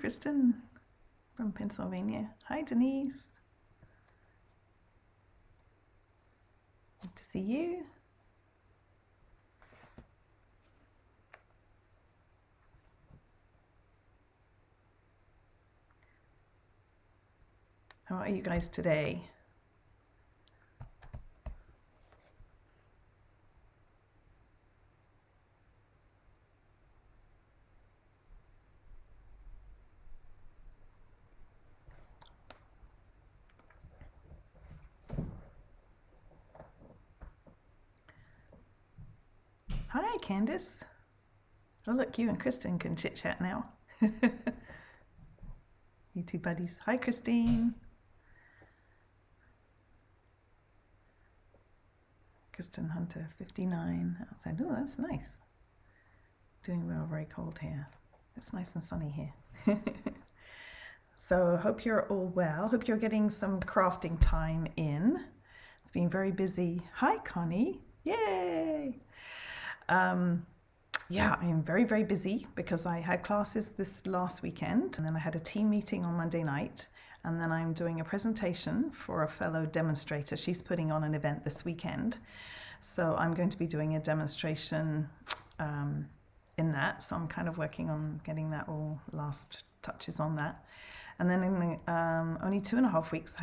Kristen from Pennsylvania. Hi, Denise. Good to see you. How are you guys today? Hi, Candice. Oh, look, you and Kristen can chit chat now. You two buddies. Hi, Christine. Kristen Hunter, 59 outside. Oh, that's nice. Doing well, very cold here. It's nice and sunny here. So hope you're all well. Hope you're getting some crafting time in. It's been very busy. Hi, Connie. Yay. Yeah, I'm very, very busy because I had classes this last weekend and then I had a team meeting on Monday night and then I'm doing a presentation for a fellow demonstrator. She's putting on an event this weekend. So I'm going to be doing a demonstration in that. So I'm kind of working on getting that all last touches on that. And then in only 2.5 weeks,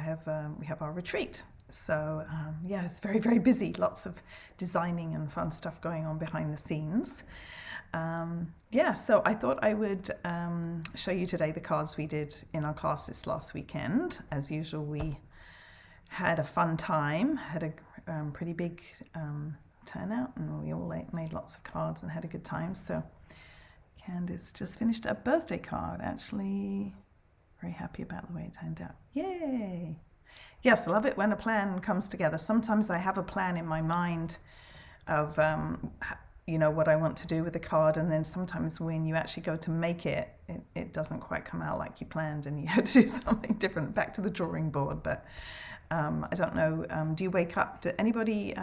we have our retreat. So yeah, it's very, very busy. Lots of designing and fun stuff going on behind the scenes. Yeah, so I thought I would show you today the cards we did in our class this last weekend. As usual, we had a fun time, had a pretty big turnout, and we all made lots of cards and had a good time. So Candice just finished a birthday card, actually. Very happy about the way it turned out. Yay! Yes, I love it when a plan comes together. Sometimes I have a plan in my mind of, you know, what I want to do with the card, and then sometimes when you actually go to make it, it doesn't quite come out like you planned, and you have to do something different, back to the drawing board. But I don't know, do you wake up, do anybody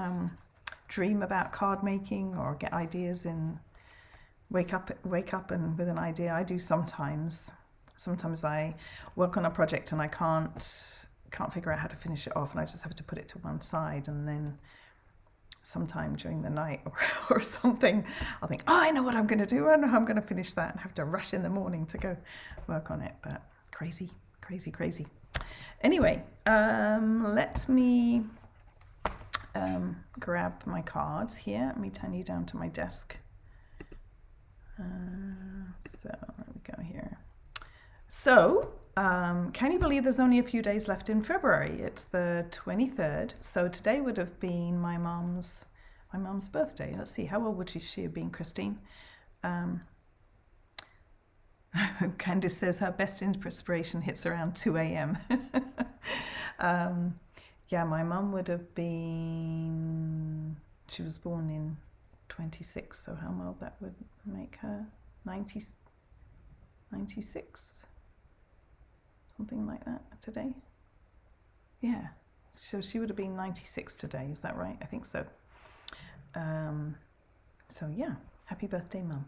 dream about card making or get ideas in, wake up and with an idea? I do sometimes. Sometimes I work on a project and I can't figure out how to finish it off, and I just have to put it to one side, and then sometime during the night or something, I'll think, oh, I know what I'm going to do. I know how I'm going to finish that, and have to rush in the morning to go work on it. But crazy, crazy, crazy. Anyway, let me grab my cards here. Let me turn you down to my desk. So there we go here. So, can you believe there's only a few days left in February? It's the 23rd. So today would have been my mom's birthday. Let's see, how old would she have been, Christine? Candice says her best inspiration hits around 2 a.m. Yeah, my mum would have been, she was born in 26, so how old that would make her? 96? Something like that today. Yeah, so she would have been 96 today, is that right? I think so. So yeah, happy birthday, Mum.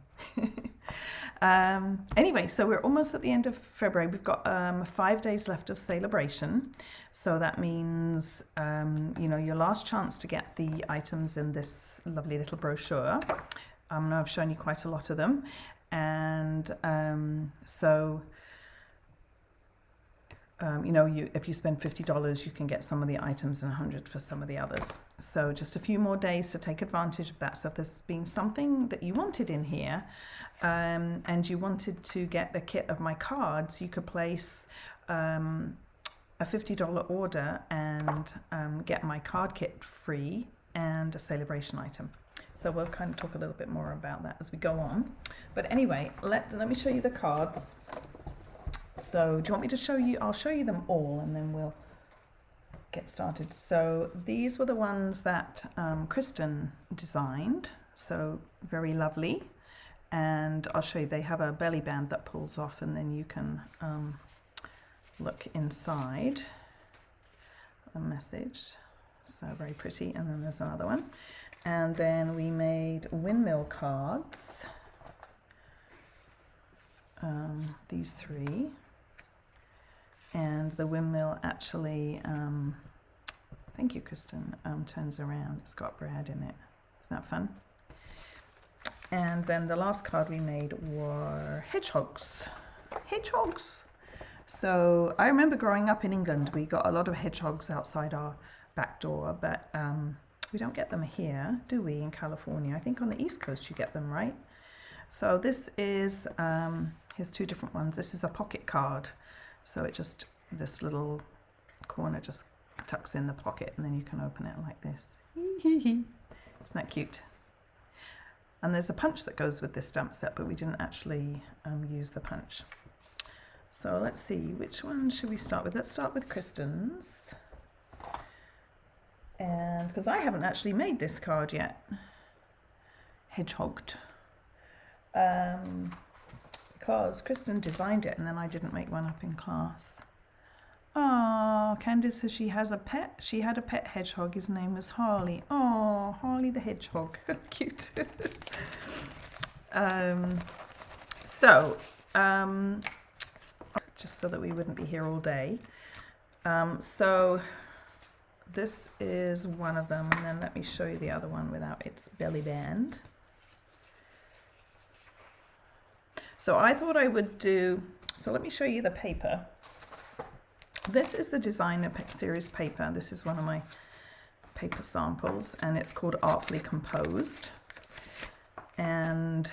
Anyway, so we're almost at the end of February. We've got 5 days left of celebration. So that means, you know, your last chance to get the items in this lovely little brochure. Now I've shown you quite a lot of them. And you know, if you spend $50, you can get some of the items and $100 for some of the others. So just a few more days to take advantage of that. So if there's been something that you wanted in here, and you wanted to get a kit of my cards, you could place a $50 order and get my card kit free and a celebration item. So we'll kind of talk a little bit more about that as we go on. But anyway, let me show you the cards. So do you want me to show you? I'll show you them all and then we'll get started. So these were the ones that Kristen designed. So very lovely. And I'll show you, they have a belly band that pulls off, and then you can look inside a message. So very pretty. And then there's another one. And then we made windmill cards. these three, and the windmill actually, thank you Kristen, turns around. It's got Brad in it. Isn't that fun? And then the last card we made were hedgehogs. Hedgehogs! So I remember growing up in England, we got a lot of hedgehogs outside our back door, but we don't get them here, do we, in California? I think on the East Coast you get them, right? So this is, here's two different ones. This is a pocket card. So it just, this little corner just tucks in the pocket and then you can open it like this. Isn't that cute? And there's a punch that goes with this stamp set, but we didn't actually use the punch. So let's see, which one should we start with? Let's start with Kristen's. And because I haven't actually made this card yet, Hedgehogged, because Kristen designed it and then I didn't make one up in class. Oh, Candice says she has a pet. She had a pet hedgehog. His name was Harley. Oh, Harley the hedgehog. Cute. Just so that we wouldn't be here all day. So this is one of them, and then let me show you the other one without its belly band. So I thought I would do, so let me show you the paper. This is the designer series paper. This is one of my paper samples, and it's called Artfully Composed. And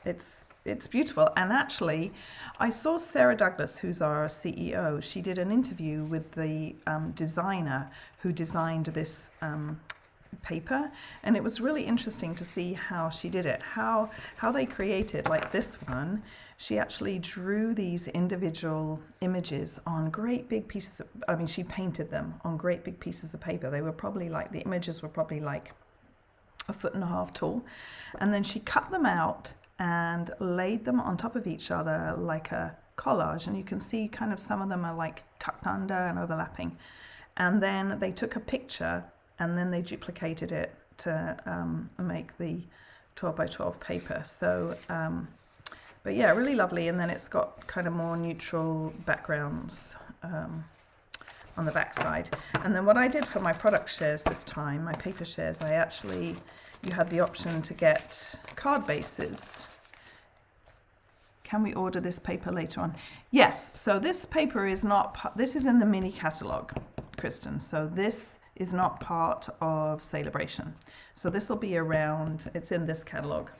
it's beautiful. And actually, I saw Sarah Douglas, who's our CEO. She did an interview with the designer who designed this paper, and it was really interesting to see how she did it, how they created, like this one. She actually drew these individual images on great big pieces of, I mean, she painted them on great big pieces of paper. They were probably like, the images were probably like 1.5 feet tall. And then she cut them out and laid them on top of each other like a collage. And you can see kind of some of them are like tucked under and overlapping. And then they took a picture and then they duplicated it to make the 12 by 12 paper. So, but yeah, really lovely. And then it's got kind of more neutral backgrounds on the back side. And then what I did for my product shares this time, my paper shares, you had the option to get card bases. Can we order this paper later on? Yes, so this paper is not, this is in the mini catalogue, Kristen. So this is not part of Celebration. So this will be around, it's in this catalogue,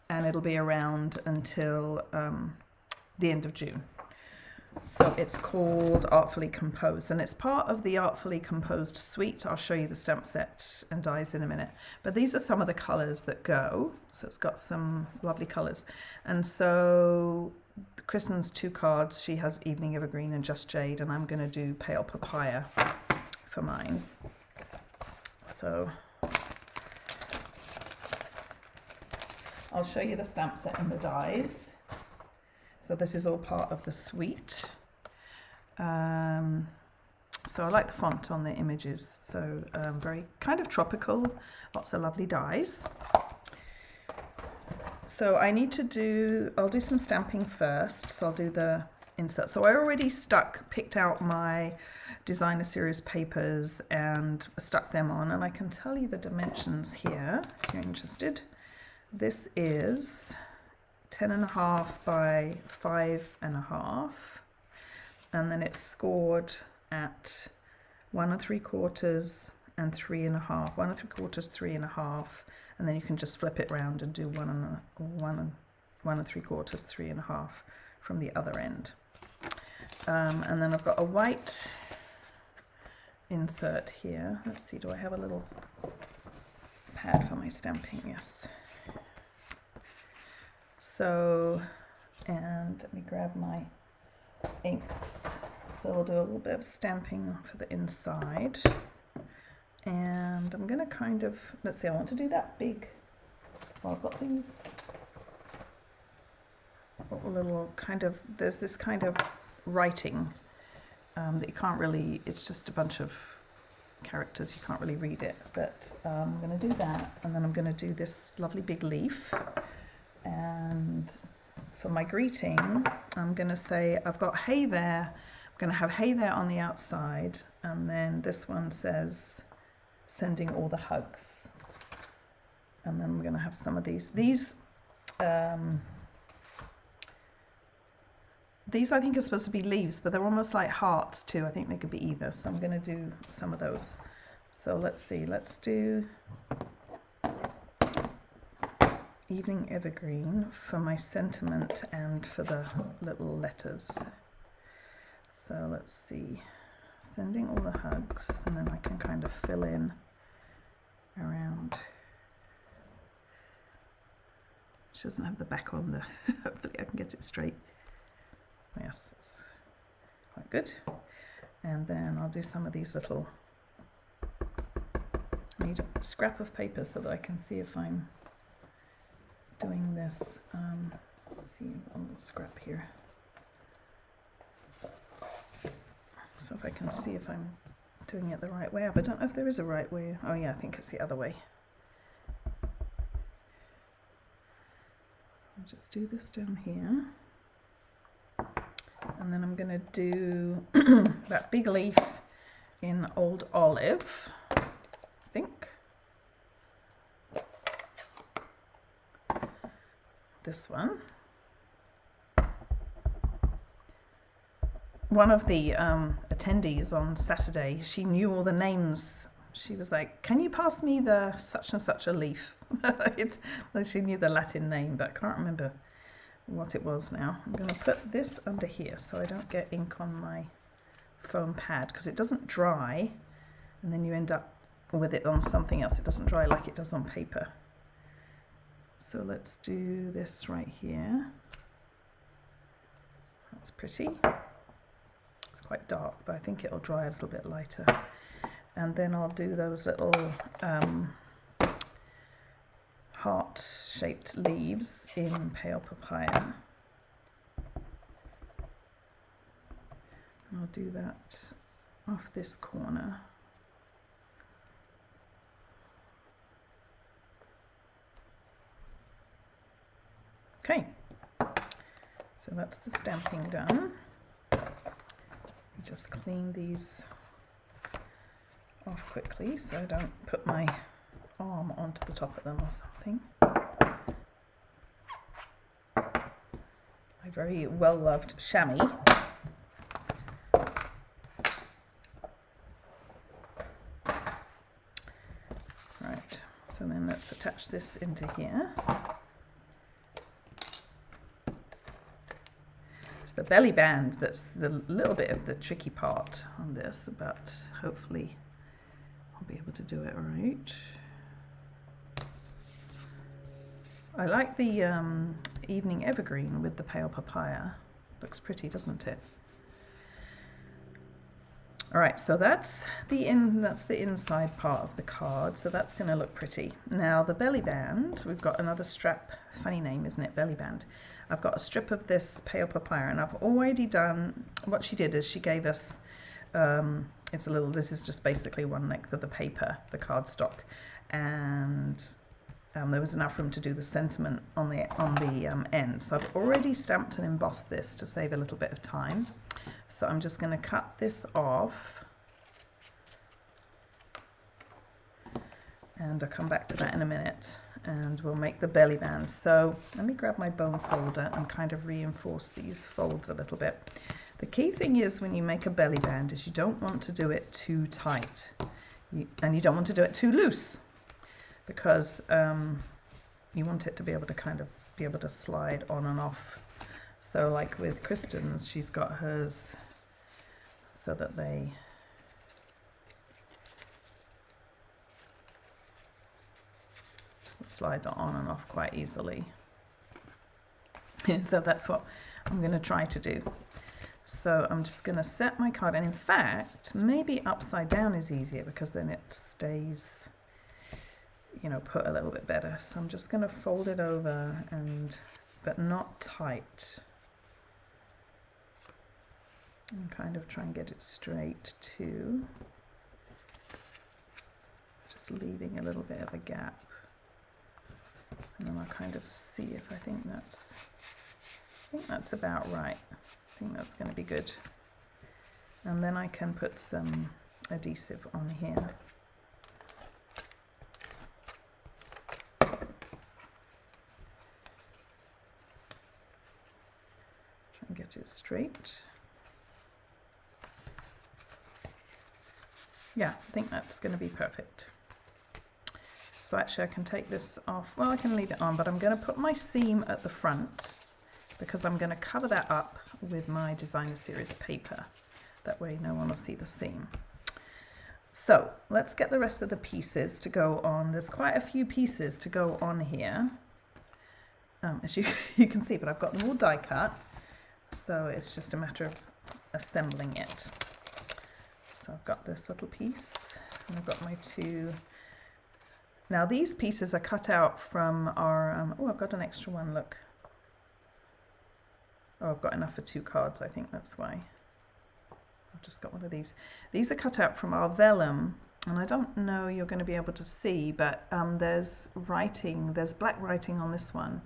and it'll be around until the end of June. So it's called Artfully Composed, and it's part of the Artfully Composed suite. I'll show you the stamp set and dies in a minute. But these are some of the colours that go. So it's got some lovely colours. And so Kristen's 2 cards, she has Evening Evergreen and Just Jade, and I'm going to do Pale Papaya for mine. So I'll show you the stamp set and the dies. So this is all part of the suite. So I like the font on the images. So very kind of tropical, lots of lovely dies. So I need to do, I'll do some stamping first. So I'll do the insert. So I already picked out my designer series papers and stuck them on. And I can tell you the dimensions here if you're interested. This is 10.5 by 5.5, and then it's scored at 1 3/4 and 3.5, 1 3/4, 3.5, and then you can just flip it round and do 1 3/4, 3.5 from the other end. And then I've got a white insert here. Let's see, do I have a little pad for my stamping? Yes. So, and let me grab my inks. So we'll do a little bit of stamping for the inside. And I'm going to kind of, let's see, I want to do that big. Well, I've got these little kind of, there's this kind of writing that you can't really, it's just a bunch of characters, you can't really read it. But I'm going to do that, and then I'm going to do this lovely big leaf. And for my greeting, I'm going to say I've got hey there. I'm going to have hey there on the outside, and then this one says sending all the hugs. And then I'm going to have some of these. These I think are supposed to be leaves, but they're almost like hearts too. I think they could be either. So I'm going to do some of those. So let's see. Let's do Evening Evergreen for my sentiment and for the little letters. So let's see. Sending all the hugs, and then I can kind of fill in around. She doesn't have the back on the, hopefully I can get it straight. Yes, that's quite good. And then I'll do some of these little, I need a scrap of paper so that I can see if I'm doing this. Let's see, a little scrap here. So if I can see if I'm doing it the right way up. I don't know if there is a right way. Oh yeah, I think it's the other way. I'll just do this down here. And then I'm going to do that big leaf in Old Olive, I think. This one. One of the attendees on Saturday, she knew all the names. She was like, can you pass me the such and such a leaf? She knew the Latin name, but I can't remember what it was now. I'm going to put this under here so I don't get ink on my foam pad, because it doesn't dry and then you end up with it on something else. It doesn't dry like it does on paper. So let's do this right here. That's pretty. It's quite dark, but I think it'll dry a little bit lighter. And then I'll do those little heart-shaped leaves in Pale Papaya. I'll do that off this corner. Okay, so that's the stamping done. Just clean these off quickly so I don't put my arm onto the top of them or something. My very well-loved chamois. Right, so then let's attach this into here. It's the belly band that's the little bit of the tricky part on this, but hopefully I'll be able to do it right. I like the Evening Evergreen with the Pale Papaya. Looks pretty, doesn't it? All right, so that's the inside part of the card, so that's going to look pretty. Now the belly band, we've got another strap. Funny name, isn't it? Belly band. I've got a strip of this Pale Papaya, and I've already done, what she did is she gave us, it's a little, this is just basically one length of the paper, the cardstock, and there was enough room to do the sentiment on the end. So I've already stamped and embossed this to save a little bit of time. So I'm just going to cut this off, and I'll come back to that in a minute, and we'll make the belly band. So let me grab my bone folder and kind of reinforce these folds a little bit. The key thing is when you make a belly band is you don't want to do it too tight, and you don't want to do it too loose, because you want it to be able to kind of be able to slide on and off. So like with Kristen's, she's got hers so that they slide on and off quite easily. So that's what I'm going to try to do. So I'm just going to set my card, and in fact maybe upside down is easier because then it stays, you know, put a little bit better. So I'm just going to fold it over, but not tight, and kind of try and get it straight too, just leaving a little bit of a gap, and then I'll kind of see if I think that's think that's about right. I think that's going to be good. And then I can put some adhesive on here. Try and get it straight. Yeah, I think that's going to be perfect. So actually I can take this off. Well, I can leave it on, but I'm going to put my seam at the front because I'm going to cover that up with my designer series paper. That way no one will see the seam. So let's get the rest of the pieces to go on. There's quite a few pieces to go on here, as you can see, but I've got them all die cut. So it's just a matter of assembling it. So I've got this little piece and I've got my two. Now these pieces are cut out from our, oh, I've got an extra one, look. Oh, I've got enough for 2 cards, I think that's why. I've just got one of these. These are cut out from our vellum, and I don't know you're going to be able to see, but there's writing, there's black writing on this one.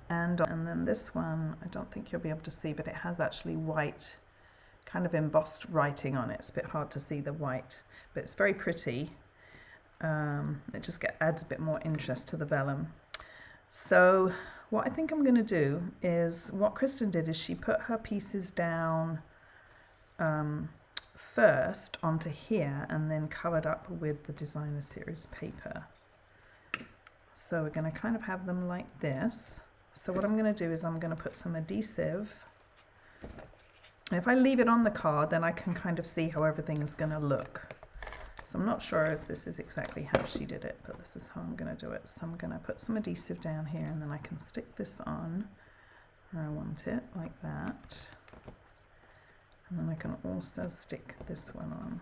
And then this one, I don't think you'll be able to see, but it has actually white, kind of embossed writing on it. It's a bit hard to see the white, but it's very pretty. It just adds a bit more interest to the vellum. So what I think I'm going to do is, what Kristen did is she put her pieces down first onto here and then covered up with the designer series paper. So we're going to kind of have them like this. So what I'm going to do is I'm going to put some adhesive. If I leave it on the card, then I can kind of see how everything is going to look. So I'm not sure if this is exactly how she did it, but this is how I'm going to do it. So I'm going to put some adhesive down here and then I can stick this on where I want it, like that. And then I can also stick this one on.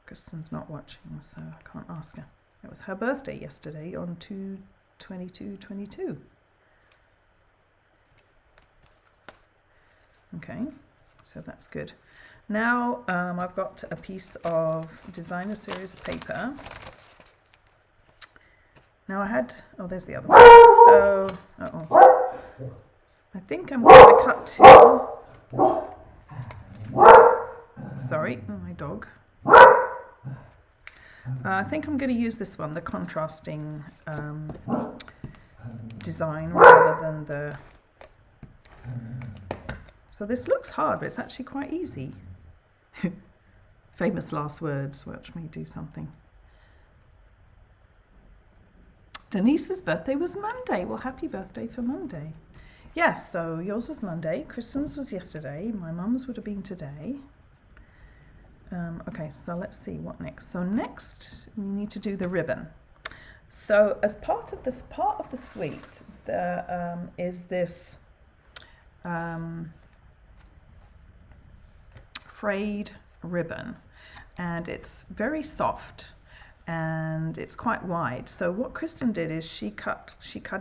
Kristen's not watching, so I can't ask her. It was her birthday yesterday on 2/22/22. Okay, so that's good. Now I've got a piece of designer series paper. Now I had, oh, there's the other one. So, I think I'm going to cut two. Sorry, my dog. I think I'm going to use this one, the contrasting design rather than the... So this looks hard, but it's actually quite easy. Famous last words, watch me do something. Denise's birthday was Monday. Well, happy birthday for Monday. Yes, so yours was Monday, Kristen's was yesterday, my mum's would have been today. Okay, so let's see what next. So next we need to do the ribbon. So as part of this part of the suite, there is this frayed ribbon, and it's very soft and it's quite wide. So what Kristen did is she cut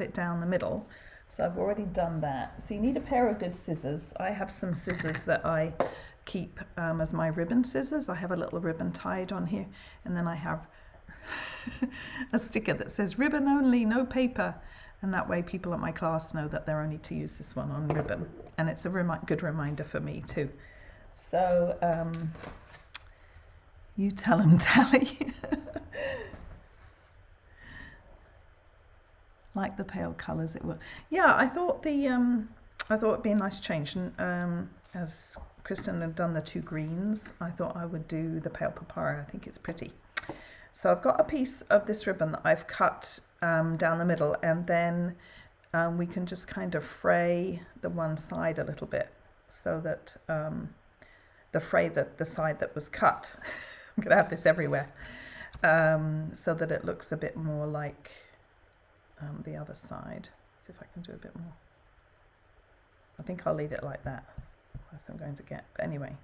it down the middle. So I've already done that. So you need a pair of good scissors. I have some scissors that I keep as my ribbon scissors. I have a little ribbon tied on here, and then I have a sticker that says ribbon only, no paper, and that way people at my class know that they're only to use this one on ribbon, and it's a good reminder for me too. So you tell them, Tally. Like the pale colours it will. Yeah, I thought it'd be a nice change. And as Kristen had done the 2 greens, I thought I would do the pale papaya. I think it's pretty. So I've got a piece of this ribbon that I've cut down the middle, and then we can just kind of fray the one side a little bit so that the side that was cut. I'm gonna have this everywhere, so that it looks a bit more like the other side. See if I can do a bit more. I think I'll leave it like that. That's what I'm going to get. But anyway,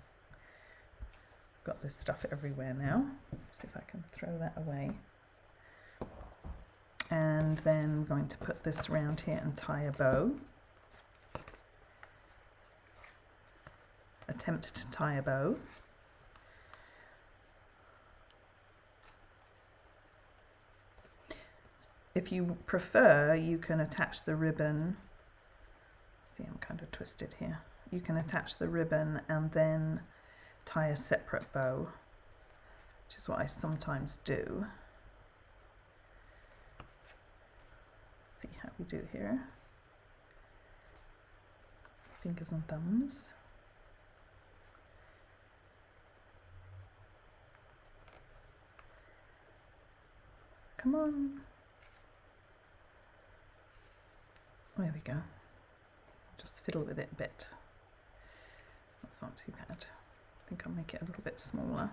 I've got this stuff everywhere now. Let's see if I can throw that away. And then I'm going to put this around here and tie a bow. Attempt to tie a bow. If you prefer, you can attach the ribbon See, I'm kind of twisted here. You can attach the ribbon and then tie a separate bow, which is what I sometimes do. See how we do here. Fingers and thumbs. Come on. There we go. Just fiddle with it a bit. That's not too bad. I think I'll make it a little bit smaller.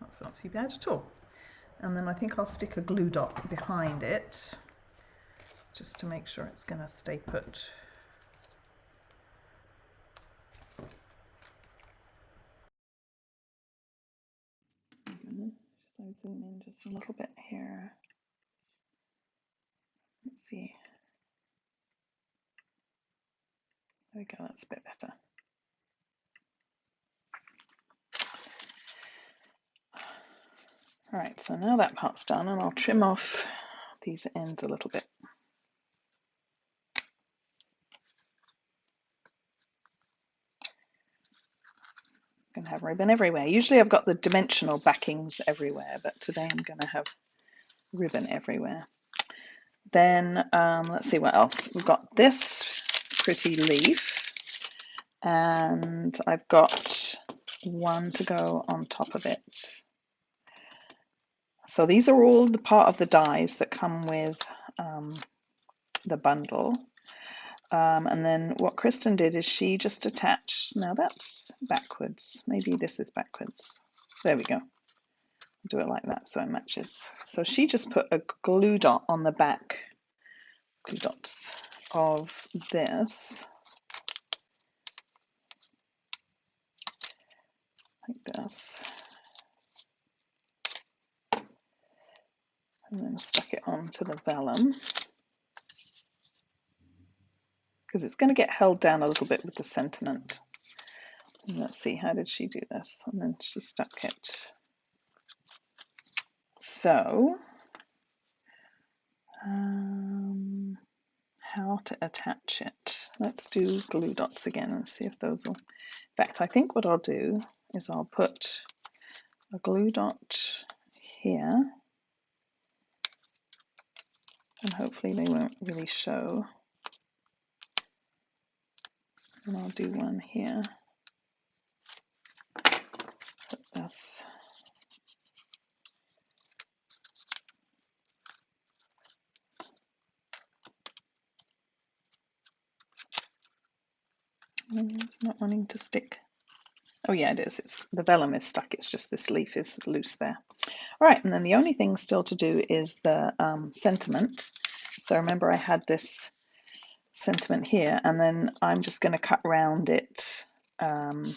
That's not too bad at all. And then I think I'll stick a glue dot behind it just to make sure it's going to stay put. Should I zoom in just a little bit here? Let's see. There we go, that's a bit better. All right, so now that part's done, and I'll trim off these ends a little bit. I'm going to have ribbon everywhere. Usually I've got the dimensional backings everywhere, but today I'm going to have ribbon everywhere. Then let's see what else. We've got this pretty leaf, and I've got one to go on top of it. So these are all the part of the dies that come with the bundle. And then what Kristen did is she just attached, now that's backwards, maybe this is backwards. There we go. Do it like that so it matches. So she just put a glue dot on the back, glue dots of this, like this, and then stuck it onto the vellum, because it's going to get held down a little bit with the sentiment. And let's see, how did she do this? And then she stuck it. So, how to attach it? Let's do glue dots again and see if those will. In fact, I think what I'll do is I'll put a glue dot here, and hopefully they won't really show. And I'll do one here. Put this. It's not wanting to stick. Oh yeah, it is. It's the vellum is stuck. It's just this leaf is loose there. All right, and then the only thing still to do is the sentiment. So remember I had this sentiment here, and then I'm just going to cut round it to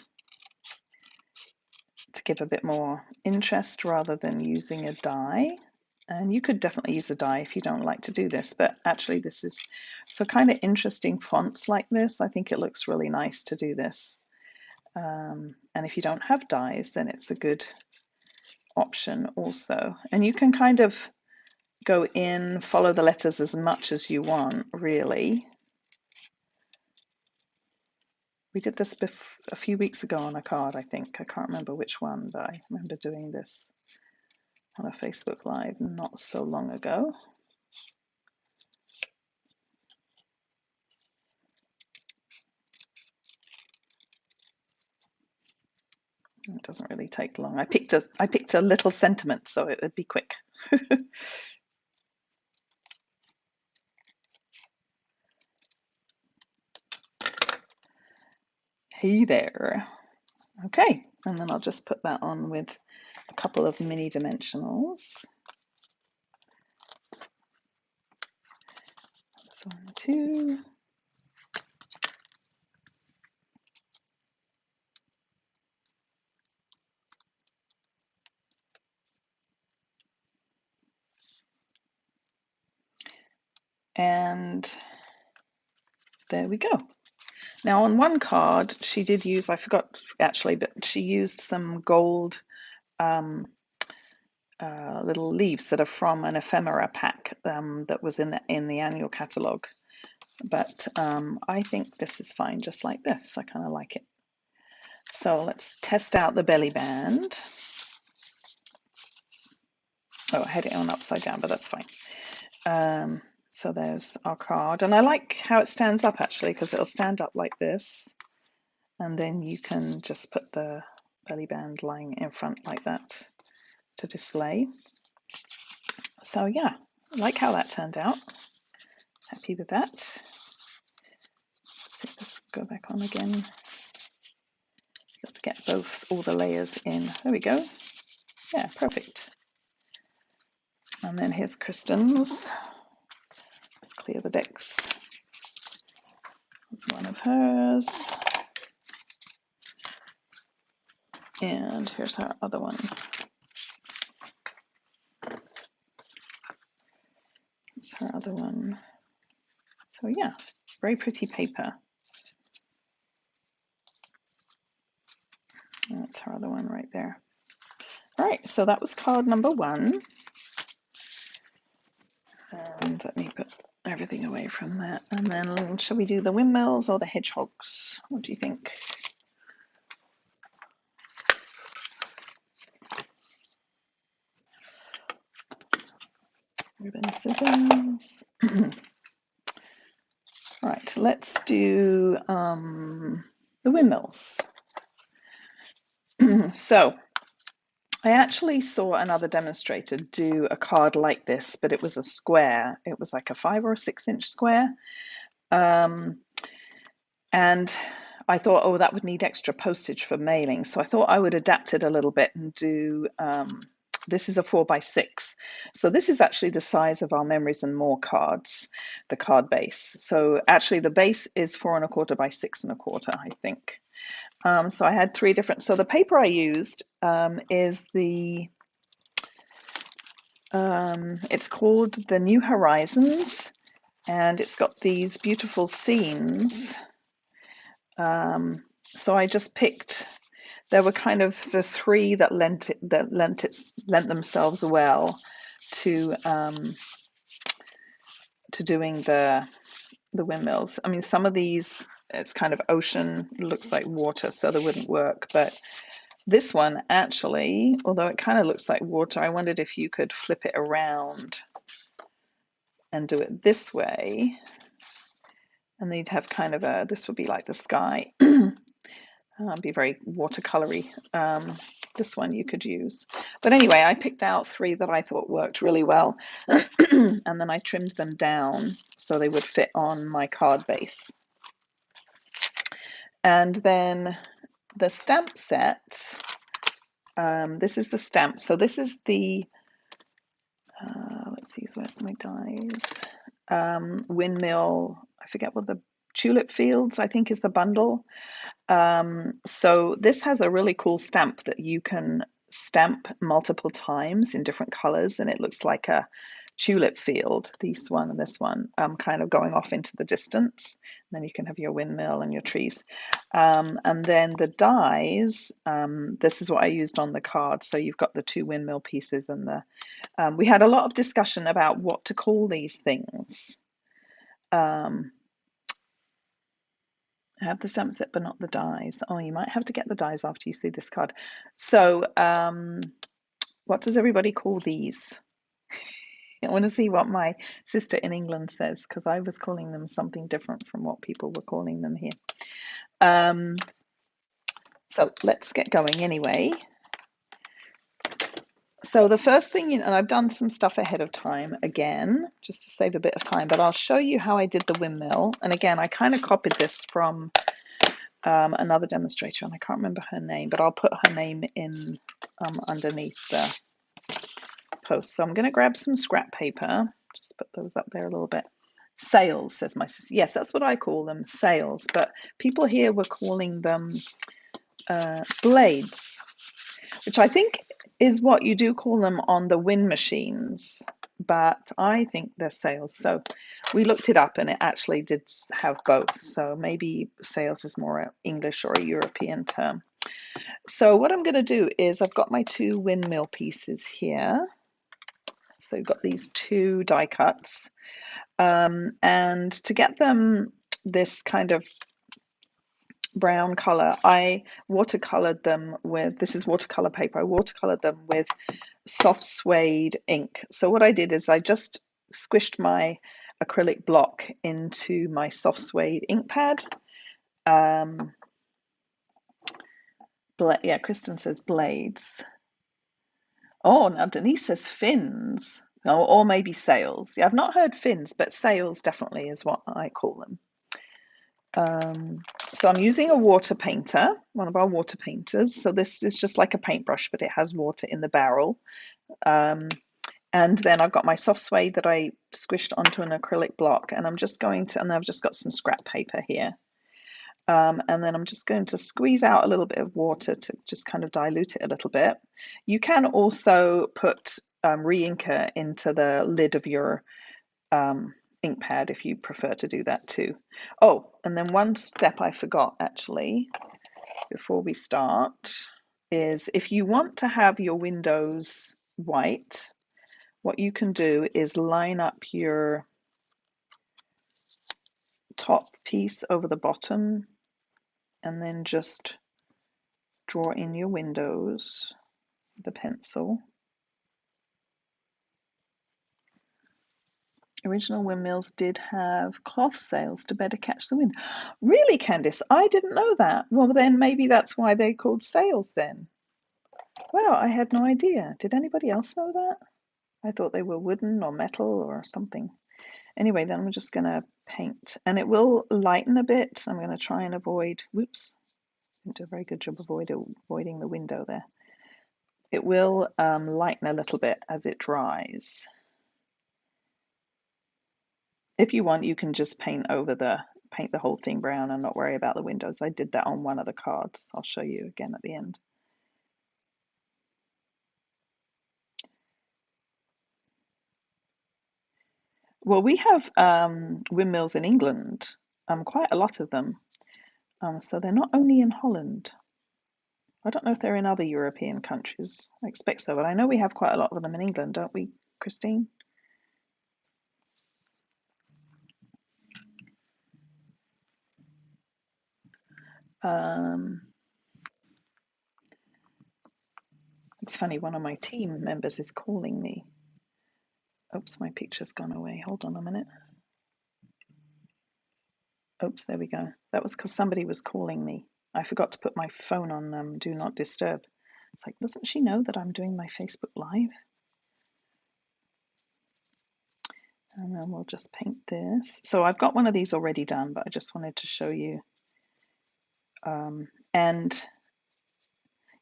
give a bit more interest rather than using a die. And you could definitely use a die if you don't like to do this, but actually this is for kind of interesting fonts like this. I think it looks really nice to do this. And if you don't have dies, then it's a good option also. And you can kind of go in, follow the letters as much as you want, really. We did this a few weeks ago on a card, I think. I can't remember which one, but I remember doing this on a Facebook Live not so long ago. It doesn't really take long. I picked a little sentiment, so it would be quick. Hey there. Okay, and then I'll just put that on with a couple of mini dimensionals. This one too. And there we go. Now on one card she did use, I forgot actually, but she used some gold little leaves that are from an ephemera pack that was in the annual catalogue. But I think this is fine just like this. I kind of like it. So let's test out the belly band. Oh, I had it on upside down, but that's fine. So there's our card. And I like how it stands up actually, because it'll stand up like this. And then you can just put the belly band lying in front like that to display. So yeah, I like how that turned out. Happy with that. Let's see, let's go back on again. Got to get all the layers in. There we go. Yeah, perfect. And then here's Kristen's. Let's clear the decks. That's one of hers. And here's her other one. Here's her other one. So yeah, very pretty paper. And that's her other one right there. All right, so that was card number 1. And let me put everything away from that. And then shall we do the Windmills or the Hedgehogs? What do you think? Ribbon, scissors. All right, let's do the Windmills. So I actually saw another demonstrator do a card like this, but it was a square. It was like a 5 or 6 inch square. And I thought, oh, that would need extra postage for mailing. So I thought I would adapt it a little bit and do, this is a 4x6. So this is actually the size of our Memories and More cards, the card base. So actually the base is 4 1/4 by 6 1/4, I think. So I had 3 different, so the paper I used is it's called the New Horizons, and it's got these beautiful scenes. So I just picked, there were kind of the 3 that lent themselves well to doing the windmills. I mean, some of these, it's kind of ocean, looks like water, so they wouldn't work. But this one actually, although it kind of looks like water, I wondered if you could flip it around and do it this way. And then you'd have kind of a, this would be like the sky. Be very watercolory. This one you could use. But anyway, I picked out 3 that I thought worked really well. And then I trimmed them down so they would fit on my card base. And then the stamp set, this is the stamp. So this is the, let's see, where's my dies? Windmill, I forget what the Tulip Fields, I think, is the bundle. So this has a really cool stamp that you can stamp multiple times in different colors, and it looks like a tulip field, this one and this one, kind of going off into the distance. And then you can have your windmill and your trees. And then the dies, this is what I used on the card. So you've got the 2 windmill pieces and the, we had a lot of discussion about what to call these things. I have the stamp set, but not the dies. Oh, you might have to get the dies after you see this card. So what does everybody call these? I want to see what my sister in England says, because I was calling them something different from what people were calling them here. So let's get going anyway. So the first thing, and I've done some stuff ahead of time again, just to save a bit of time, but I'll show you how I did the windmill. And again, I kind of copied this from another demonstrator, and I can't remember her name, but I'll put her name in underneath the post. So I'm going to grab some scrap paper, just put those up there a little bit. Sails, says my sister. Yes, that's what I call them, sails. But people here were calling them blades, which I think is what you do call them on the wind machines, but I think they're sails. So we looked it up and it actually did have both. So maybe sails is more an English or a European term. So what I'm going to do is I've got my 2 windmill pieces here. So you've got these 2 die cuts. And to get them this kind of brown color, I watercolored them with, this is watercolor paper, I watercolored them with soft suede ink. So what I did is I just squished my acrylic block into my soft suede ink pad. Yeah, Kristen says blades. Oh, now Denise says fins. Or maybe sails. Yeah, I've not heard fins, but sails definitely is what I call them. So I'm using a water painter, one of our water painters. So this is just like a paintbrush, but it has water in the barrel. And then I've got my soft suede that I squished onto an acrylic block, and I'm just going to, and I've just got some scrap paper here. And then I'm just going to squeeze out a little bit of water to just kind of dilute it a little bit. You can also put re-inker into the lid of your ink pad if you prefer to do that too. Oh, and then one step I forgot actually before we start is if you want to have your windows white, what you can do is line up your top piece over the bottom and then just draw in your windows with the pencil. Original windmills did have cloth sails to better catch the wind. Really, Candice? I didn't know that. Well, then maybe that's why they're called sails then. Wow, I had no idea. Did anybody else know that? I thought they were wooden or metal or something. Anyway, then I'm just going to paint. And it will lighten a bit. I'm going to try and avoid, whoops, didn't do a very good job avoiding the window there. It will lighten a little bit as it dries. If you want, you can just paint the whole thing brown and not worry about the windows. I did that on one of the cards. I'll show you again at the end. Well, we have windmills in England, quite a lot of them. So they're not only in Holland. I don't know if they're in other European countries. I expect so, but I know we have quite a lot of them in England, don't we, Christine? It's funny, one of my team members is calling me. Oops, my picture's gone away. Hold on a minute. Oops, there we go. That was because somebody was calling me. I forgot to put my phone on Do Not Disturb. It's like, doesn't she know that I'm doing my Facebook Live? And then we'll just paint this. So I've got one of these already done, but I just wanted to show you. And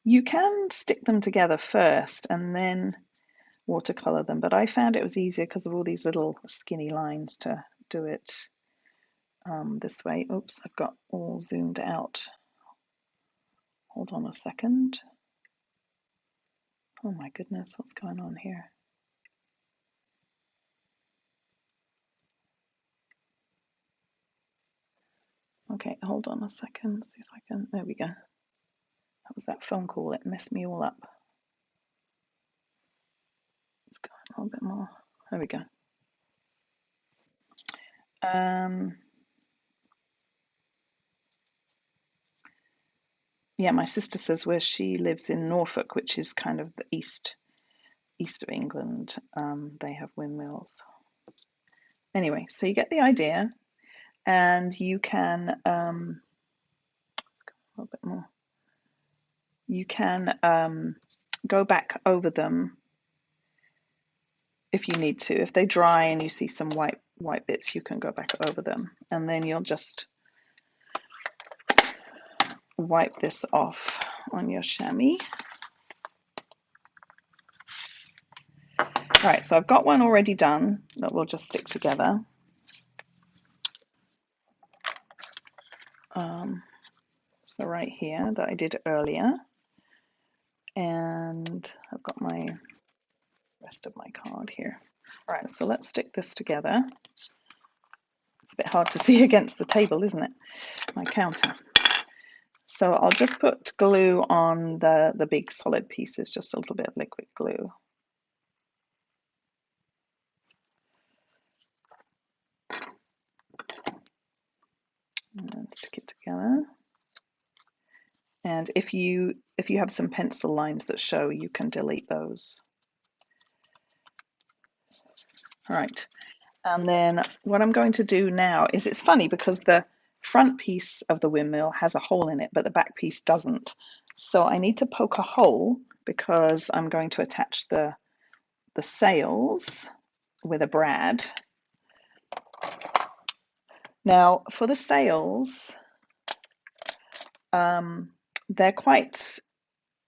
you can stick them together first and then watercolor them, but I found it was easier because of all these little skinny lines to do it this way. Oops, I've got all zoomed out. Hold on a second. Oh my goodness, what's going on here? Okay, hold on a second, see if I can, there we go. That was that phone call, it messed me all up. Let's go a little bit more, there we go. Yeah, my sister says where she lives in Norfolk, which is kind of the east of England, they have windmills. Anyway, so you get the idea, and you can, let's go a little bit more. You can go back over them if you need to. If they dry and you see some white bits, you can go back over them, and then you'll just wipe this off on your chamois. All right, so I've got one already done that we'll just stick together. So right here that I did earlier, and I've got my rest of my card here. All right, so let's stick this together. It's a bit hard to see against the table, isn't it? My counter. So I'll just put glue on the big solid pieces, just a little bit of liquid glue. And then stick it together. And if you have some pencil lines that show, you can delete those. All right. And then what I'm going to do now is, it's funny because the front piece of the windmill has a hole in it, but the back piece doesn't. So I need to poke a hole because I'm going to attach the sails with a brad. Now for the sails, they're quite,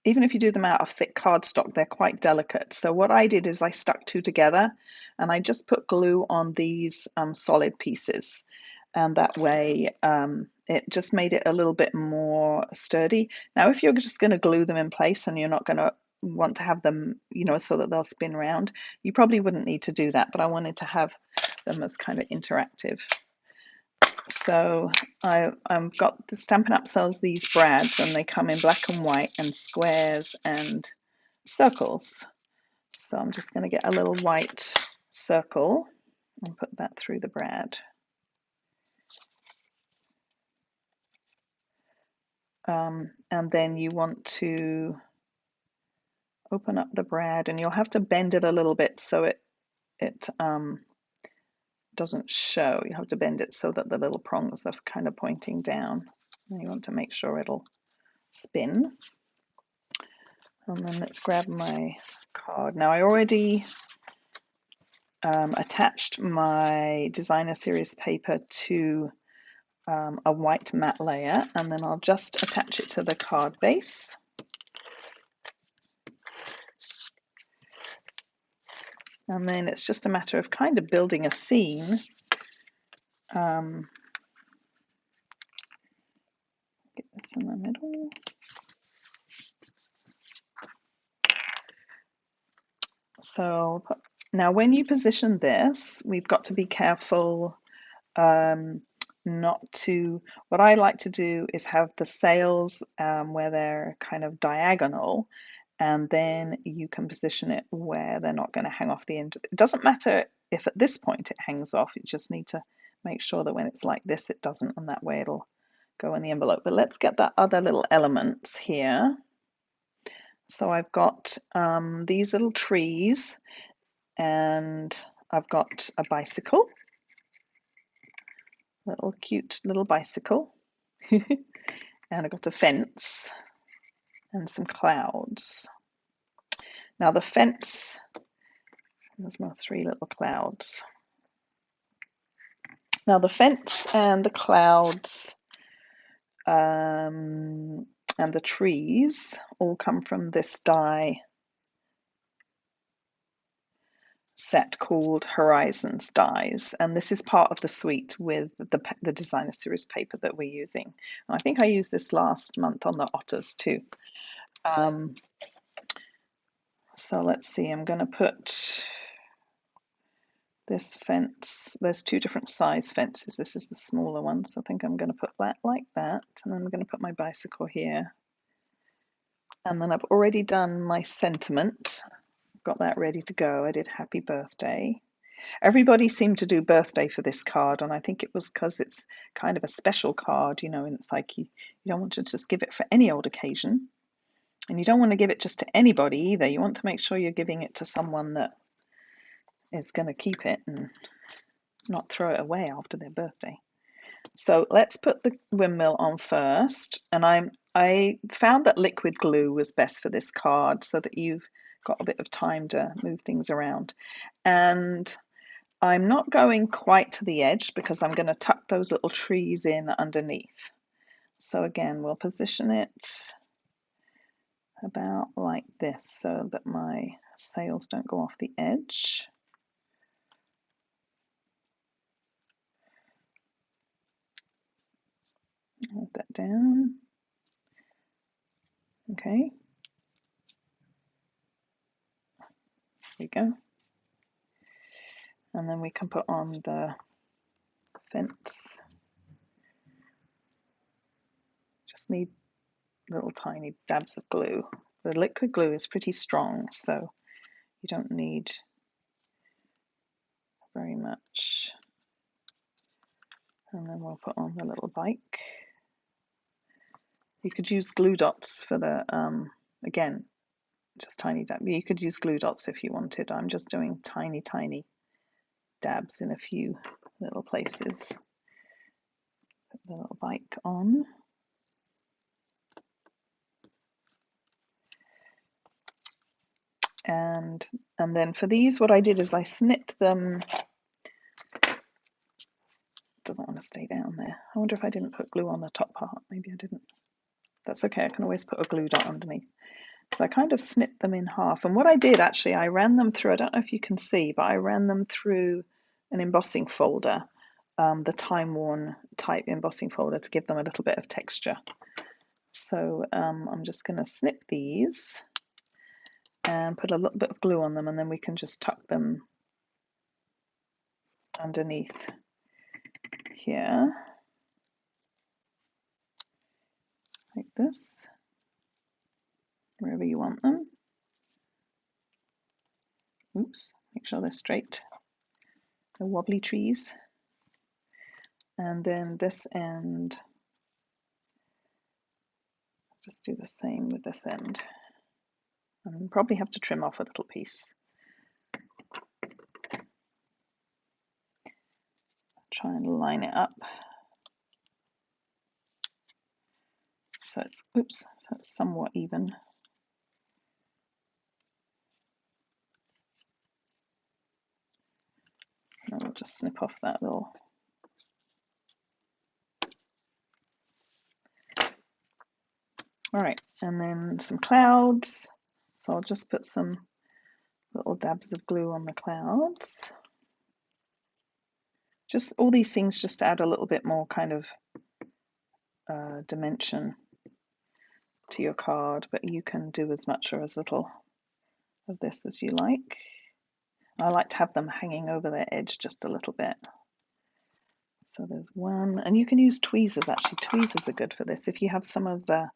even if you do them out of thick cardstock, they're quite delicate. So what I did is I stuck two together and I just put glue on these solid pieces. And that way it just made it a little bit more sturdy. Now, if you're just going to glue them in place and you're not going to want to have them, you know, so that they'll spin around, you probably wouldn't need to do that. But I wanted to have them as kind of interactive. So I've got the Stampin' Up! Sells these brads, and they come in black and white and squares and circles. So I'm just going to get a little white circle and put that through the brad. And then you want to open up the brad, and you'll have to bend it a little bit so it doesn't show. You have to bend it so that the little prongs are kind of pointing down. And you want to make sure it'll spin. And then let's grab my card. Now I already attached my designer series paper to a white matte layer, and then I'll just attach it to the card base. And then it's just a matter of kind of building a scene. Get this in the middle. So now when you position this, we've got to be careful not to, what I like to do is have the sails where they're kind of diagonal, and then you can position it where they're not going to hang off the end. It doesn't matter if at this point it hangs off, you just need to make sure that when it's like this it doesn't, and that way it'll go in the envelope. But let's get that other little elements here. So I've got these little trees, and I've got a bicycle, little cute little bicycle, and I've got a fence and some clouds. Now the fence, there's my three little clouds. Now the fence and the clouds and the trees all come from this die set called Horizons dies, and this is part of the suite with the designer series paper that we're using. And I think I used this last month on the otters too. So let's see, I'm going to put this fence, there's two different size fences. This is the smaller one, so I think I'm going to put that like that, and then I'm going to put my bicycle here. And then I've already done my sentiment, got that ready to go. I did happy birthday. Everybody seemed to do birthday for this card, and I think it was because it's kind of a special card, you know, and it's like you don't want to just give it for any old occasion, and you don't want to give it just to anybody either. You want to make sure you're giving it to someone that is going to keep it and not throw it away after their birthday. So let's put the windmill on first, and I found that liquid glue was best for this card so that you've got a bit of time to move things around. And I'm not going quite to the edge because I'm going to tuck those little trees in underneath. So again, we'll position it about like this so that my sails don't go off the edge. Hold that down. Okay. There we go. And then we can put on the fence. Just need little tiny dabs of glue. The liquid glue is pretty strong, so you don't need very much. And then we'll put on the little bike. You could use glue dots for the, again, just tiny dab. You could use glue dots if you wanted. I'm just doing tiny, tiny dabs in a few little places. Put the little bike on. And then for these, what I did is I snipped them. Doesn't want to stay down there. I wonder if I didn't put glue on the top part. Maybe I didn't. That's okay. I can always put a glue dot underneath. So I kind of snipped them in half. And what I did actually, I ran them through, I don't know if you can see, but I ran them through an embossing folder, the time-worn type embossing folder, to give them a little bit of texture. So I'm just going to snip these and put a little bit of glue on them, and then we can just tuck them underneath here, like this, wherever you want them. Oops, make sure they're straight. No wobbly trees. And then this end, just do the same with this end. And probably have to trim off a little piece. Try and line it up. So it's, oops, so it's somewhat even. And we'll just snip off that little. All right, and then some clouds. So I'll just put some little dabs of glue on the clouds. Just all these things just add a little bit more kind of dimension to your card, but you can do as much or as little of this as you like. I like to have them hanging over their edge just a little bit. So there's one, and you can use tweezers actually. Tweezers are good for this. If you have some of the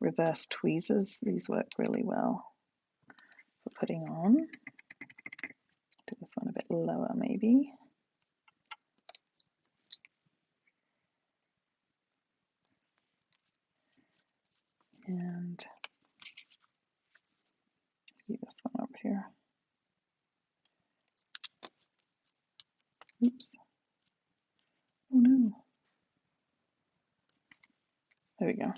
reverse tweezers, these work really well for putting on. Do this one a bit lower maybe. And maybe this one over here. Oops. Oh no. There we go.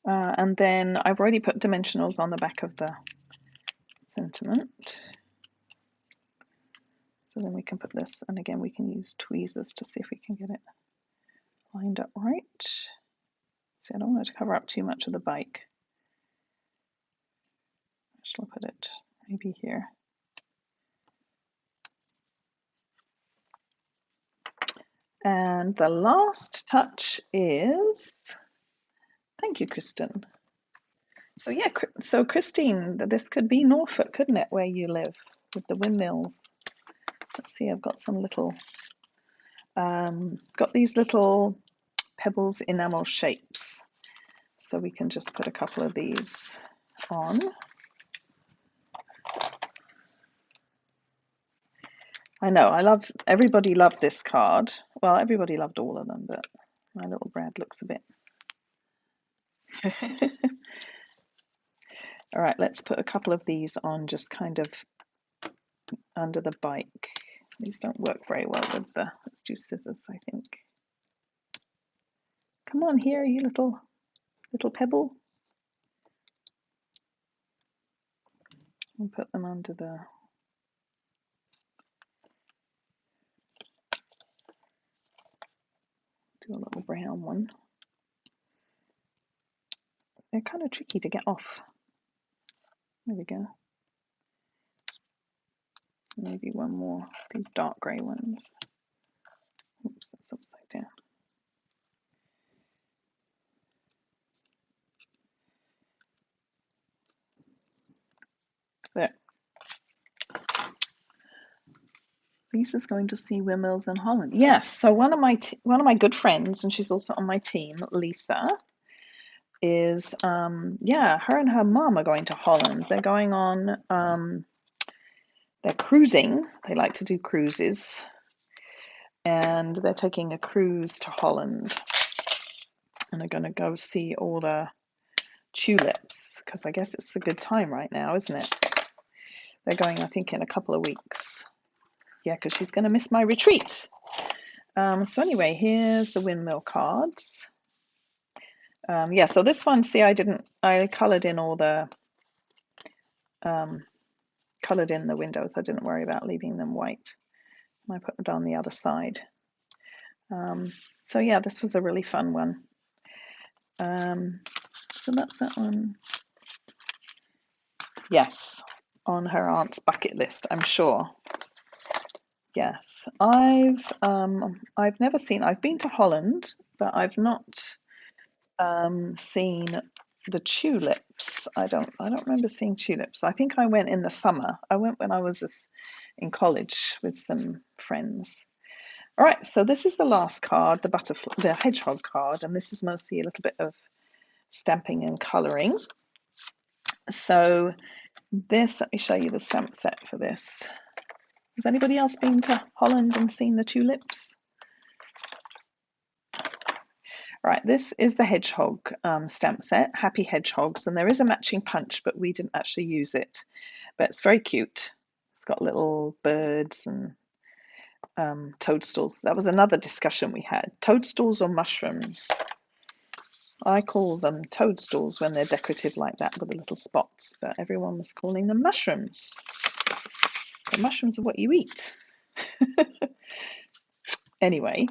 And then I've already put dimensionals on the back of the sentiment. So then we can put this, and again we can use tweezers to see if we can get it lined up right. See, I don't want it to cover up too much of the bike. I'll put it maybe here. And the last touch is, thank you, Kristen. So yeah, so Christine, this could be Norfolk, couldn't it, where you live with the windmills? Let's see, I've got some little, got these little pebbles enamel shapes. So we can just put a couple of these on. I know, everybody loved this card. Well, everybody loved all of them, but my little Brad looks a bit. All right, let's put a couple of these on just kind of under the bike. These don't work very well with the, let's do scissors, I think. Come on here, you little pebble. We'll put them under the, do a little brown one. They're kind of tricky to get off. There we go. Maybe one more, these dark grey ones. Oops, that's upside down. There. Lisa's going to see Windmills in Holland. Yes, so one of my good friends, and she's also on my team, Lisa, is, yeah, her and her mum are going to Holland. They're going on, they're cruising. They like to do cruises. And they're taking a cruise to Holland. And they're going to go see all the tulips, because I guess it's a good time right now, isn't it? They're going, I think, in a couple of weeks. Yeah, because she's going to miss my retreat. So anyway, here's the Windmill cards. Yeah, so this one, see, I coloured in all the, coloured in the windows. I didn't worry about leaving them white. And I put them on the other side. So yeah, this was a really fun one. So that's that one. Yes, on her aunt's bucket list, I'm sure. Yes, I've never seen. I've been to Holland, but I've not seen the tulips. I don't remember seeing tulips. I think I went in the summer. I went when I was in college with some friends. All right, so this is the last card, the hedgehog card, and this is mostly a little bit of stamping and colouring. So this, let me show you the stamp set for this. Has anybody else been to Holland and seen the tulips? Right, this is the hedgehog stamp set, Happy Hedgehogs, and there is a matching punch, but we didn't actually use it. But it's very cute. It's got little birds and toadstools. That was another discussion we had. Toadstools or mushrooms? I call them toadstools when they're decorative like that with the little spots, but everyone was calling them mushrooms. The mushrooms are what you eat. Anyway,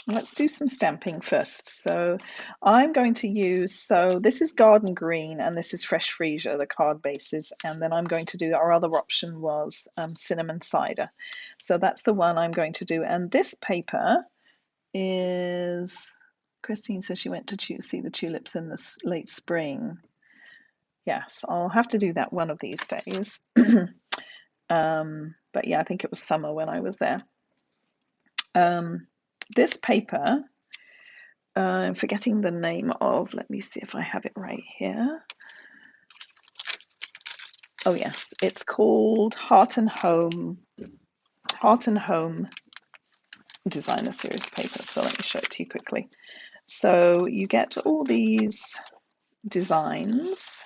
let's do some stamping first. So I'm going to use, so this is Garden Green and this is Fresh Freesia, the card bases. And then I'm going to do, our other option was Cinnamon Cider. So that's the one I'm going to do. And this paper is, Christine says she went to see the tulips in the late spring. Yes, I'll have to do that one of these days. But yeah, I think it was summer when I was there. This paper, I'm forgetting the name of, let me see if I have it right here. Oh yes, it's called Heart and Home Designer Series paper. So let me show it to you quickly. So you get all these designs.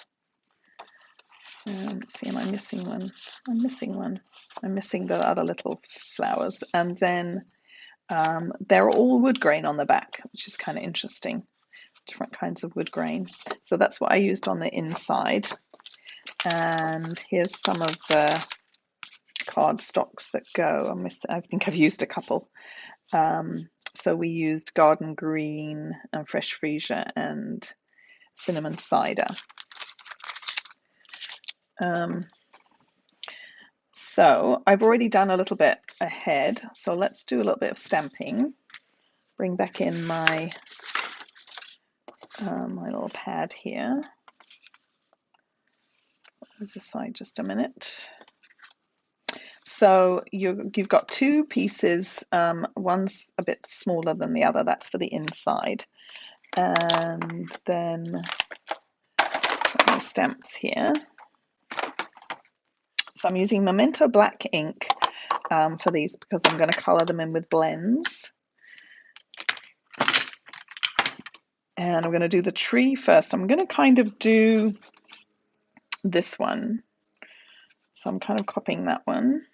Let's see, am I missing one? I'm missing one. I'm missing the other little flowers. And then they're all wood grain on the back, which is kind of interesting. Different kinds of wood grain. So that's what I used on the inside. And here's some of the card stocks that go. I think I've used a couple. So we used Garden Green and Fresh Freesia and Cinnamon Cider. So I've already done a little bit ahead. So let's do a little bit of stamping. Bring back in my my little pad here. There's a side, just a minute. So you've got two pieces. One's a bit smaller than the other. That's for the inside. And then my stamps here. So I'm using Memento Black ink for these because I'm going to color them in with blends. And I'm going to do the tree first. I'm going to kind of do this one. So I'm kind of copying that one.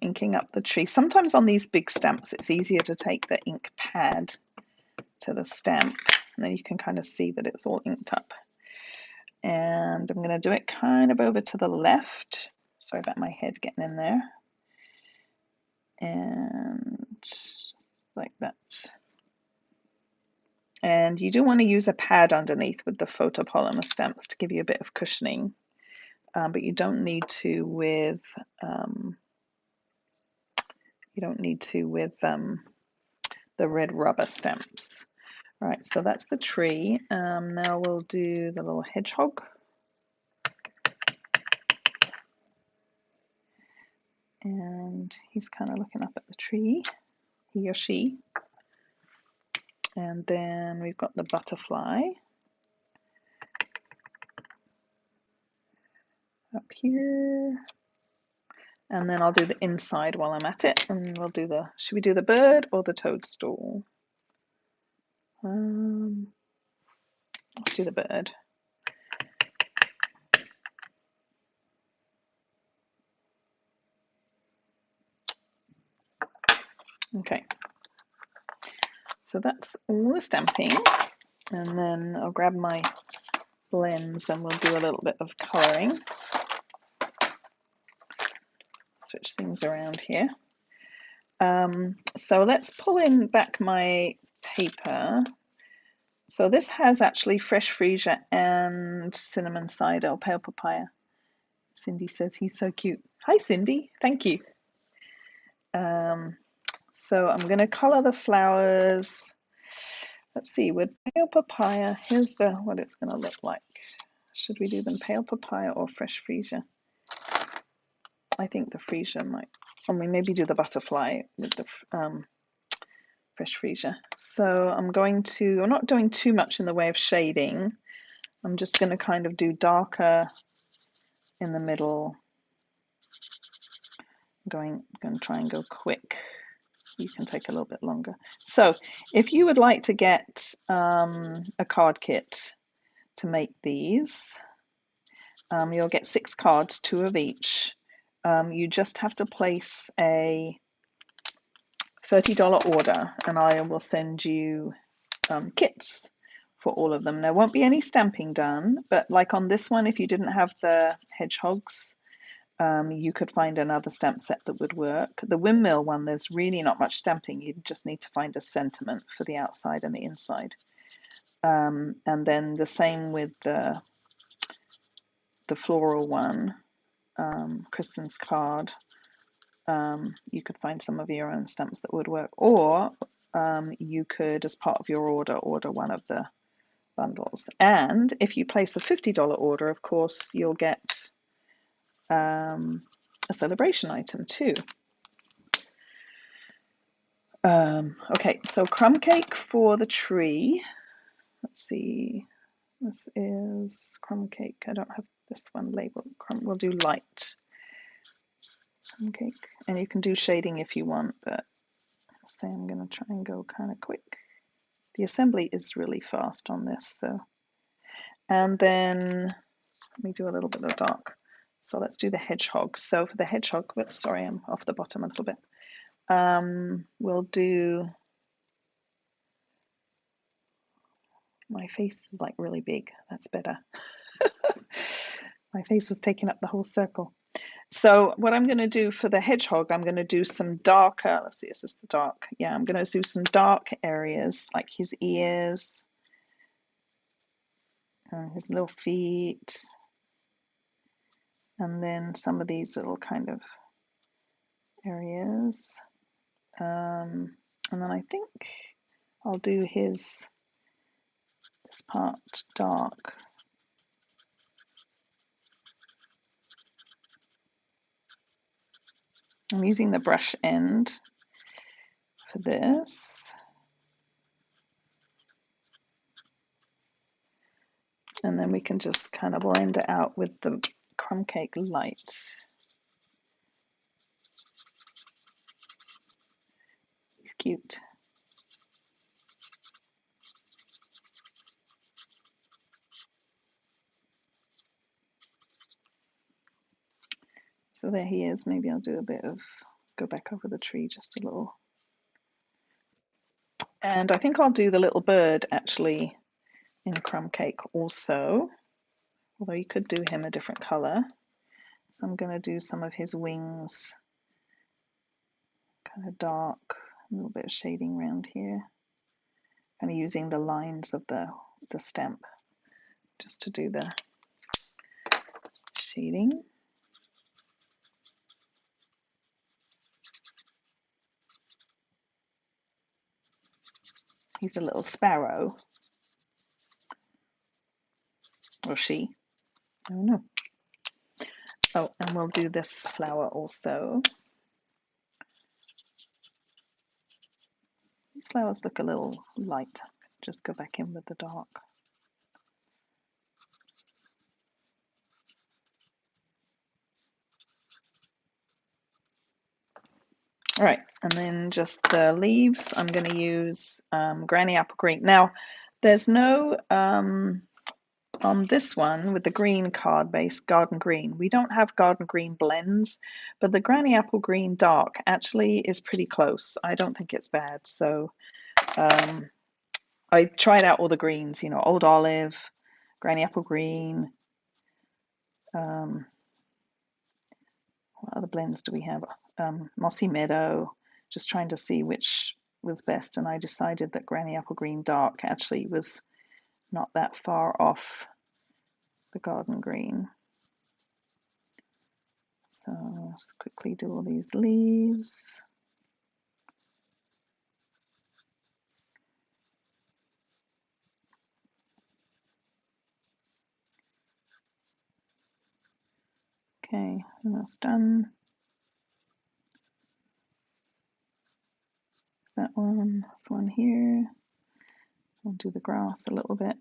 Inking up the tree. Sometimes on these big stamps it's easier to take the ink pad to the stamp and then you can kind of see that it's all inked up. And I'm going to do it kind of over to the left. Sorry about my head getting in there. And just like that. And you do want to use a pad underneath with the photopolymer stamps to give you a bit of cushioning, but you don't need to with the red rubber stamps. All right, so that's the tree. Now we'll do the little hedgehog. And he's kind of looking up at the tree, he or she. And then we've got the butterfly up here. And then I'll do the inside while I'm at it. And we'll do the, should we do the bird or the toadstool? Let's do the bird. Okay. So that's all the stamping. And then I'll grab my blends and we'll do a little bit of colouring. Switch things around here. So let's pull in back my paper. So this has actually fresh freesia and cinnamon cider or pale papaya. Cindy says he's so cute. Hi Cindy, thank you. So I'm going to colour the flowers. Let's see, with pale papaya, here's what it's going to look like. Should we do them pale papaya or fresh freesia? I think the freesia might, or we maybe do the butterfly with the fresh freesia. So I'm not doing too much in the way of shading. I'm just going to kind of do darker in the middle. I'm going to try and go quick. You can take a little bit longer. So if you would like to get a card kit to make these, you'll get 6 cards, 2 of each. You just have to place a $30 order and I will send you kits for all of them. There won't be any stamping done, but like on this one, if you didn't have the hedgehogs, you could find another stamp set that would work. The windmill one, there's really not much stamping. You just need to find a sentiment for the outside and the inside. And then the same with the floral one, Kristen's card. You could find some of your own stamps that would work, or you could, as part of your order one of the bundles. And if you place a $50 order, of course, you'll get a celebration item too. Okay, so crumb cake for the tree. Let's see, this is crumb cake. I don't have this one labeled. We'll do light crumb cake, and you can do shading if you want, but I'll say I'm going to try and go kind of quick. The assembly is really fast on this, so. And then let me do a little bit of dark. So let's do the hedgehog. So for the hedgehog, whoops, sorry, I'm off the bottom a little bit. We'll do, my face is like really big, that's better. My face was taking up the whole circle. So what I'm going to do for the hedgehog, I'm going to do some darker, let's see, is this the dark? Yeah, I'm going to do some dark areas, like his ears, his little feet, and then some of these little kind of areas. And then I think I'll do this part dark. I'm using the brush end for this. And then we can just kind of blend it out with the crumb cake light. He's cute. So there he is. Maybe I'll do a bit of, go back over the tree just a little. And I think I'll do the little bird actually in crumb cake also, although you could do him a different color. So I'm going to do some of his wings, kind of dark, a little bit of shading around here, kind of using the lines of the stamp just to do the shading. He's a little sparrow. Or she. I don't know. Oh, and we'll do this flower also. These flowers look a little light. Just go back in with the dark. All right, and then just the leaves, I'm going to use Granny Apple Green. Now, there's no, on this one with the green card base, Garden Green, we don't have Garden Green blends, but the Granny Apple Green Dark actually is pretty close. I don't think it's bad. So I tried out all the greens, you know, Old Olive, Granny Apple Green. What other blends do we have? Mossy Meadow, just trying to see which was best, and I decided that Granny Apple Green Dark actually was not that far off the Garden Green. So let's quickly do all these leaves. Okay, almost done. That one, this one here. I'll do the grass a little bit.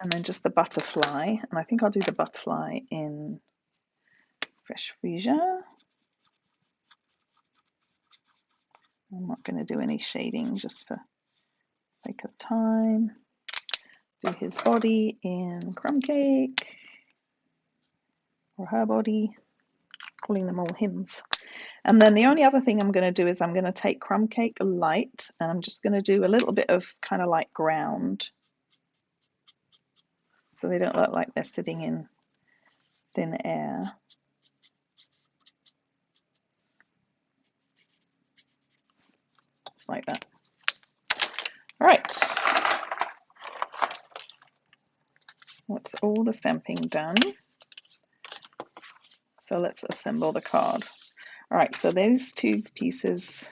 And then just the butterfly. And I think I'll do the butterfly in Fresh Freesia. I'm not going to do any shading just for sake of time. Do his body in Crumb Cake, or her body, calling them all hymns. And then the only other thing I'm going to do is I'm going to take Crumb Cake Light, and I'm just going to do a little bit of kind of like ground, so they don't look like they're sitting in thin air. Just like that. All right. That's all the stamping done. So let's assemble the card. All right, so these two pieces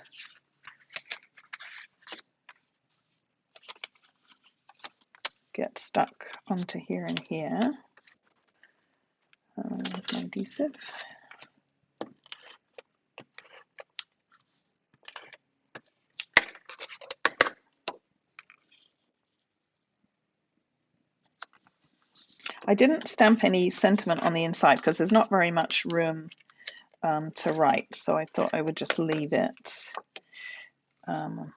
get stuck onto here and here. There's my adhesive. I didn't stamp any sentiment on the inside because there's not very much room to write, so I thought I would just leave it. All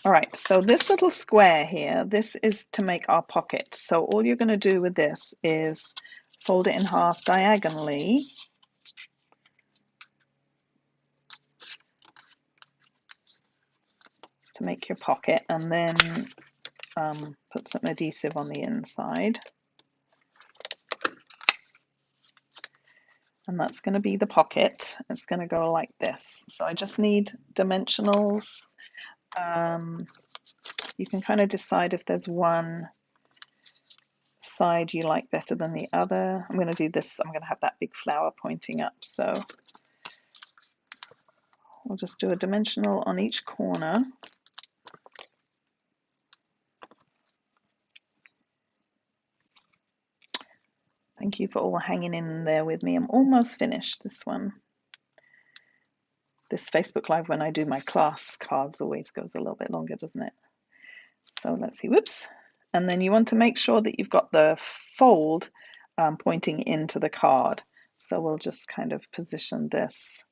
right, so this little square here, this is to make our pocket. So all you're going to do with this is fold it in half diagonally. To make your pocket, and then put some adhesive on the inside. And that's going to be the pocket. It's going to go like this. So I just need dimensionals. You can kind of decide if there's one side you like better than the other. I'm going to do this. I'm going to have that big flower pointing up. So I'll just do a dimensional on each corner. Thank you for all hanging in there with me. I'm almost finished this one. This Facebook Live, when I do my class cards, always goes a little bit longer, doesn't it? So let's see, whoops. And then you want to make sure that you've got the fold pointing into the card. So we'll just kind of position this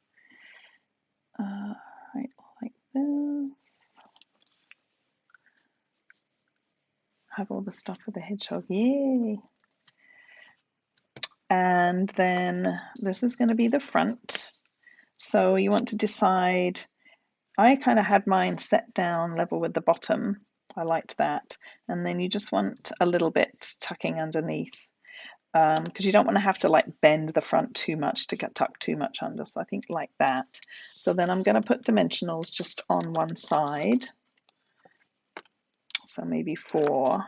right like this. Have all the stuff for the hedgehog, yay! And then this is going to be the front. So you want to decide, I kind of had mine set down level with the bottom. I liked that. And then you just want a little bit tucking underneath, because you don't want to have to like bend the front too much to get tucked too much under. So I think like that. So then I'm going to put dimensionals just on one side. So maybe 4.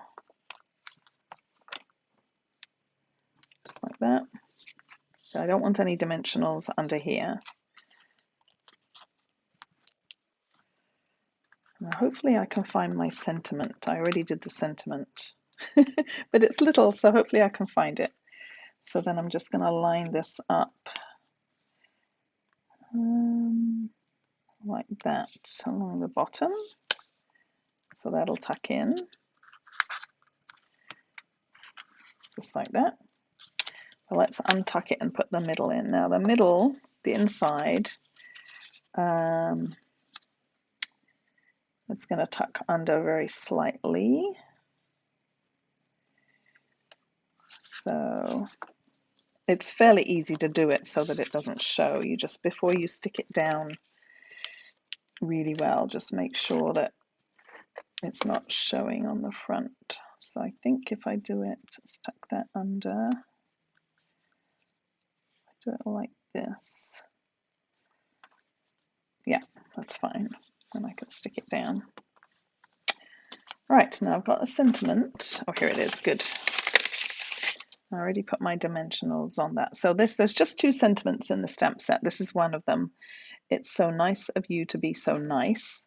Just like that. So I don't want any dimensionals under here. Now hopefully I can find my sentiment. I already did the sentiment, but it's little, so hopefully I can find it. So then I'm just going to line this up like that along the bottom. So that'll tuck in, just like that. So let's untuck it and put the middle in. Now the middle, the inside, it's going to tuck under very slightly. So it's fairly easy to do it so that it doesn't show. You just, before you stick it down really well, just make sure that it's not showing on the front. So I think if I do it, let's tuck that under. Do it like this. Yeah, that's fine. And I can stick it down. Right, now I've got a sentiment. Oh, here it is. Good. I already put my dimensionals on that. So there's just 2 sentiments in the stamp set. This is one of them. It's so nice of you to be so nice.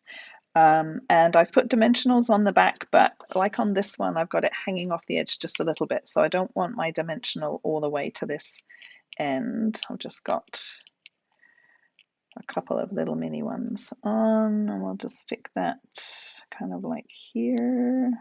And I've put dimensionals on the back, but like on this one, I've got it hanging off the edge just a little bit. So I don't want my dimensional all the way to this end. I've just got a couple of little mini ones on, and we'll just stick that kind of like here.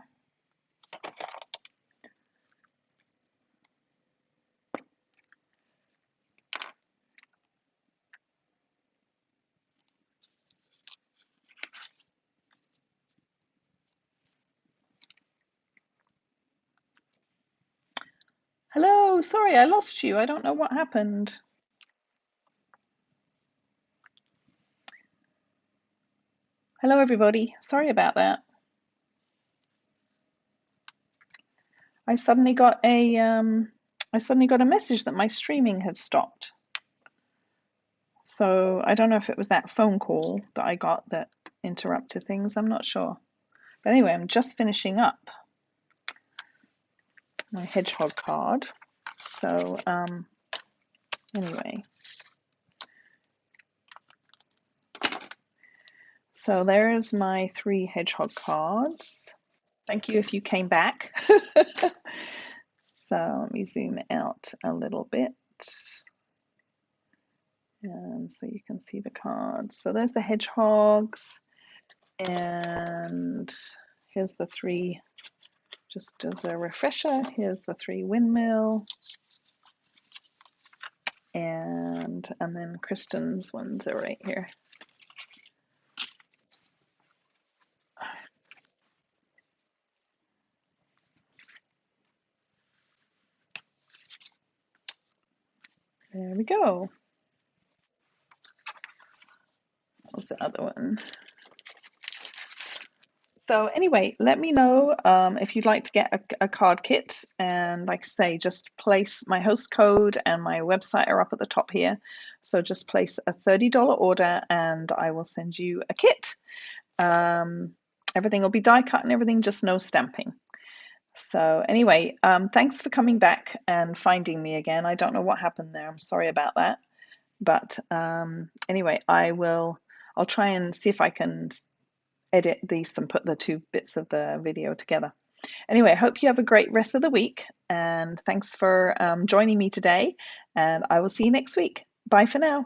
Hello, sorry, I lost you. I don't know what happened. Hello, everybody. Sorry about that. I suddenly got a message that my streaming had stopped. So I don't know if it was that phone call that I got that interrupted things. I'm not sure. But anyway, I'm just finishing up my hedgehog card. So anyway. So there's my 3 hedgehog cards. Thank you if you came back. So let me zoom out a little bit. And so you can see the cards. So there's the hedgehogs. And here's the 3, just as a refresher, here's the 3 windmill. And then Kristen's ones are right here. There we go. That was the other one. So anyway, let me know if you'd like to get a card kit. And like I say, just place my host code and my website are up at the top here. So just place a $30 order and I will send you a kit. Everything will be die cut and everything, just no stamping. So anyway, thanks for coming back and finding me again. I don't know what happened there. I'm sorry about that. But anyway, I'll try and see if I can edit these and put the 2 bits of the video together. Anyway, I hope you have a great rest of the week. And thanks for joining me today. And I will see you next week. Bye for now.